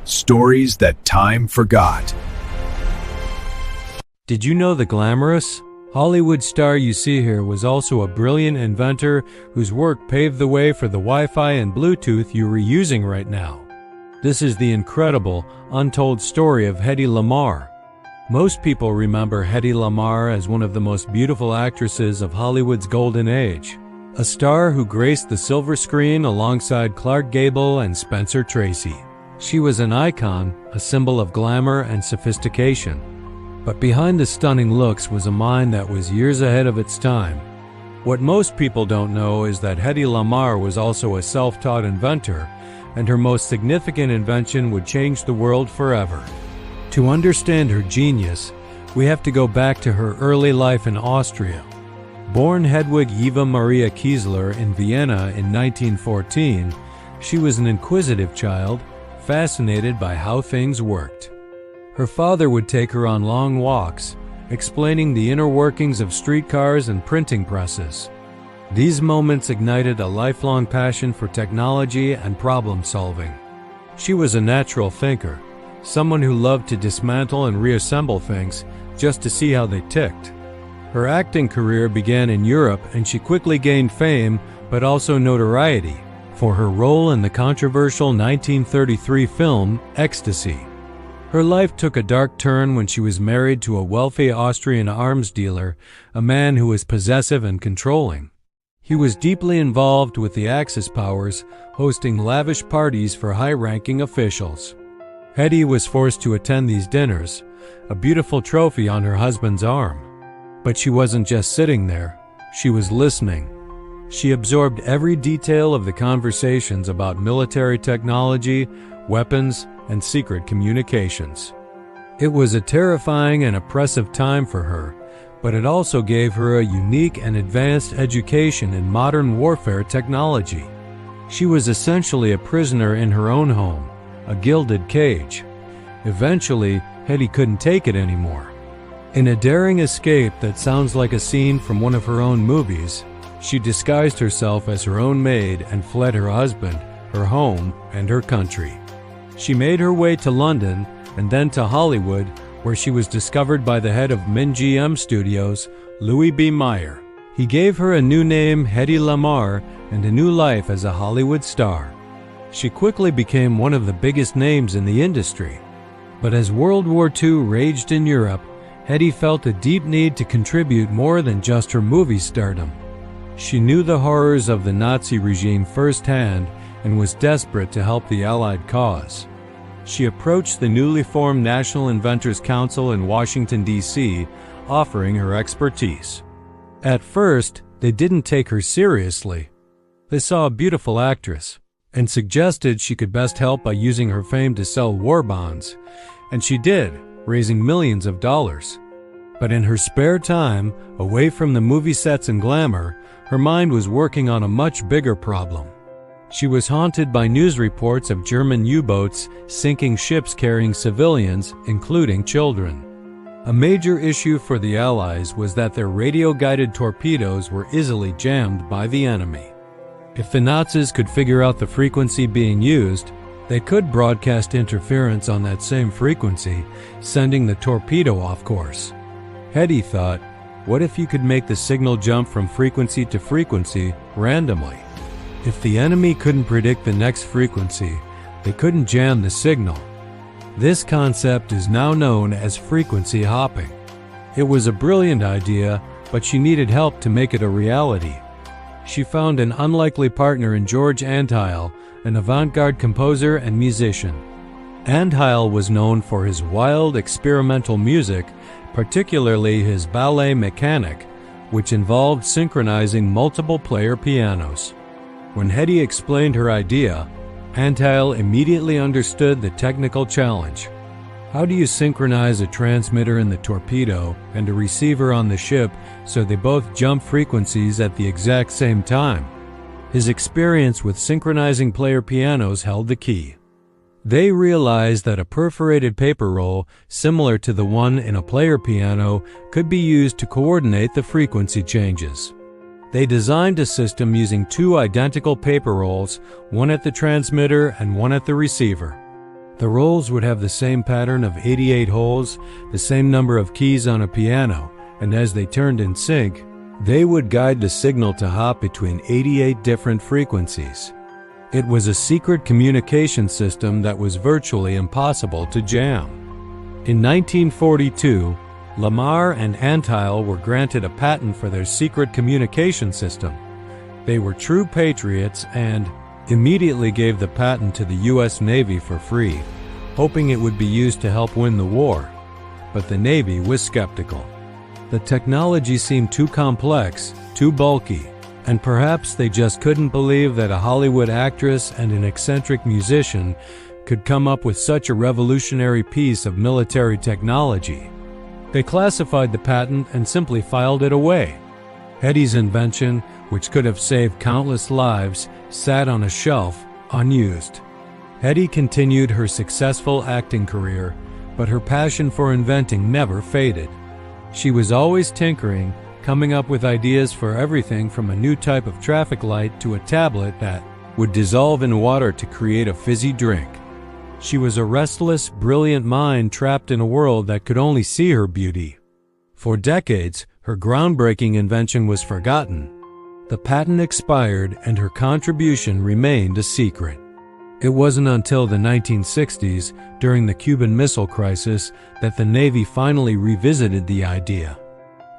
Stories that time forgot. Did you know the glamorous Hollywood star you see here was also a brilliant inventor whose work paved the way for the Wi-Fi and Bluetooth you are using right now? This is the incredible, untold story of Hedy Lamarr. Most people remember Hedy Lamarr as one of the most beautiful actresses of Hollywood's golden age, a star who graced the silver screen alongside Clark Gable and Spencer Tracy. She was an icon, a symbol of glamour and sophistication. But behind the stunning looks was a mind that was years ahead of its time. What most people don't know is that Hedy Lamarr was also a self-taught inventor, and her most significant invention would change the world forever. To understand her genius, we have to go back to her early life in Austria. Born Hedwig Eva Maria Kiesler in Vienna in 1914, she was an inquisitive child, fascinated by how things worked. Her father would take her on long walks, explaining the inner workings of streetcars and printing presses. These moments ignited a lifelong passion for technology and problem solving. She was a natural thinker, someone who loved to dismantle and reassemble things just to see how they ticked. Her acting career began in Europe, and she quickly gained fame but also notoriety for her role in the controversial 1933 film Ecstasy. Her life took a dark turn when she was married to a wealthy Austrian arms dealer, a man who was possessive and controlling. He was deeply involved with the Axis powers, hosting lavish parties for high-ranking officials. Hedy was forced to attend these dinners, a beautiful trophy on her husband's arm. But she wasn't just sitting there, she was listening. She absorbed every detail of the conversations about military technology, weapons, and secret communications. It was a terrifying and oppressive time for her, but it also gave her a unique and advanced education in modern warfare technology. She was essentially a prisoner in her own home, a gilded cage. Eventually, Hedy couldn't take it anymore. In a daring escape that sounds like a scene from one of her own movies, she disguised herself as her own maid and fled her husband, her home, and her country. She made her way to London and then to Hollywood, where she was discovered by the head of MGM Studios, Louis B. Mayer. He gave her a new name, Hedy Lamarr, and a new life as a Hollywood star. She quickly became one of the biggest names in the industry. But as World War II raged in Europe, Hedy felt a deep need to contribute more than just her movie stardom. She knew the horrors of the Nazi regime firsthand and was desperate to help the Allied cause. She approached the newly formed National Inventors Council in Washington, D.C., offering her expertise. At first, they didn't take her seriously. They saw a beautiful actress and suggested she could best help by using her fame to sell war bonds, and she did, raising millions of dollars. But in her spare time, away from the movie sets and glamour, her mind was working on a much bigger problem. She was haunted by news reports of German U-boats sinking ships carrying civilians, including children. A major issue for the Allies was that their radio-guided torpedoes were easily jammed by the enemy. If the Nazis could figure out the frequency being used, they could broadcast interference on that same frequency, sending the torpedo off course. Hedy thought, what if you could make the signal jump from frequency to frequency randomly? If the enemy couldn't predict the next frequency, they couldn't jam the signal. This concept is now known as frequency hopping. It was a brilliant idea, but she needed help to make it a reality. She found an unlikely partner in George Antheil, an avant-garde composer and musician. Antheil was known for his wild, experimental music, particularly his ballet mechanic, which involved synchronizing multiple player pianos. When Hedy explained her idea, Antheil immediately understood the technical challenge. How do you synchronize a transmitter in the torpedo and a receiver on the ship so they both jump frequencies at the exact same time? His experience with synchronizing player pianos held the key. They realized that a perforated paper roll, similar to the one in a player piano, could be used to coordinate the frequency changes. They designed a system using two identical paper rolls, one at the transmitter and one at the receiver. The rolls would have the same pattern of 88 holes, the same number of keys on a piano, and as they turned in sync, they would guide the signal to hop between 88 different frequencies. It was a secret communication system that was virtually impossible to jam. In 1942, Lamarr and Antheil were granted a patent for their secret communication system. They were true patriots and immediately gave the patent to the U.S. Navy for free, hoping it would be used to help win the war. But the Navy was skeptical. The technology seemed too complex, too bulky, and perhaps they just couldn't believe that a Hollywood actress and an eccentric musician could come up with such a revolutionary piece of military technology. They classified the patent and simply filed it away. Hedy's invention, which could have saved countless lives, sat on a shelf, unused. Hedy continued her successful acting career, but her passion for inventing never faded. She was always tinkering, coming up with ideas for everything from a new type of traffic light to a tablet that would dissolve in water to create a fizzy drink. She was a restless, brilliant mind trapped in a world that could only see her beauty. For decades, her groundbreaking invention was forgotten. The patent expired and her contribution remained a secret. It wasn't until the 1960s, during the Cuban Missile Crisis, that the Navy finally revisited the idea.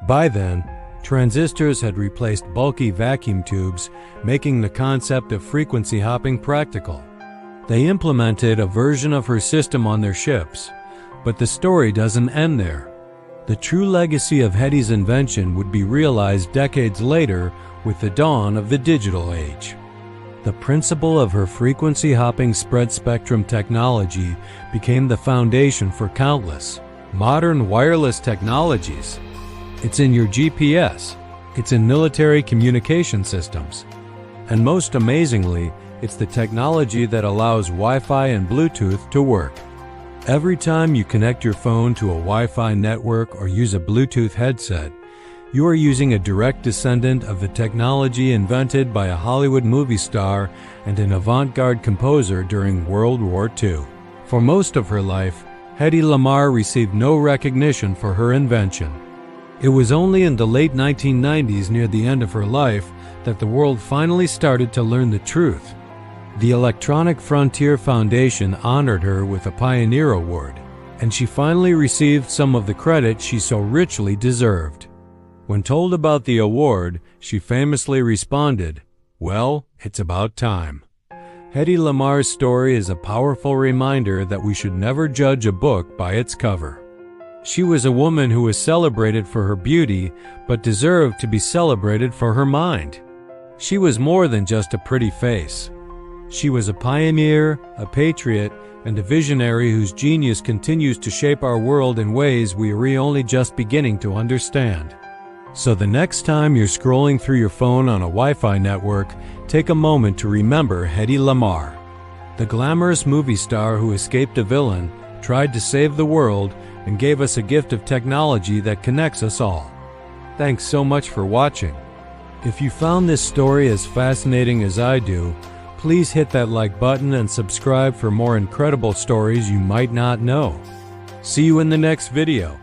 By then, transistors had replaced bulky vacuum tubes, making the concept of frequency hopping practical. They implemented a version of her system on their ships, but the story doesn't end there. The true legacy of Hedy's invention would be realized decades later with the dawn of the digital age. The principle of her frequency-hopping spread-spectrum technology became the foundation for countless modern wireless technologies. It's in your GPS, it's in military communication systems, and most amazingly, it's the technology that allows Wi-Fi and Bluetooth to work. Every time you connect your phone to a Wi-Fi network or use a Bluetooth headset, you are using a direct descendant of the technology invented by a Hollywood movie star and an avant-garde composer during World War II. For most of her life, Hedy Lamarr received no recognition for her invention. It was only in the late 1990s, near the end of her life, that the world finally started to learn the truth. The Electronic Frontier Foundation honored her with a Pioneer Award, and she finally received some of the credit she so richly deserved. When told about the award, she famously responded, "Well, it's about time." Hedy Lamarr's story is a powerful reminder that we should never judge a book by its cover. She was a woman who was celebrated for her beauty, but deserved to be celebrated for her mind. She was more than just a pretty face. She was a pioneer, a patriot, and a visionary whose genius continues to shape our world in ways we are only just beginning to understand. So the next time you're scrolling through your phone on a Wi-Fi network, take a moment to remember Hedy Lamarr, the glamorous movie star who escaped a villain, tried to save the world, and gave us a gift of technology that connects us all. Thanks so much for watching. If you found this story as fascinating as I do, please hit that like button and subscribe for more incredible stories you might not know. See you in the next video.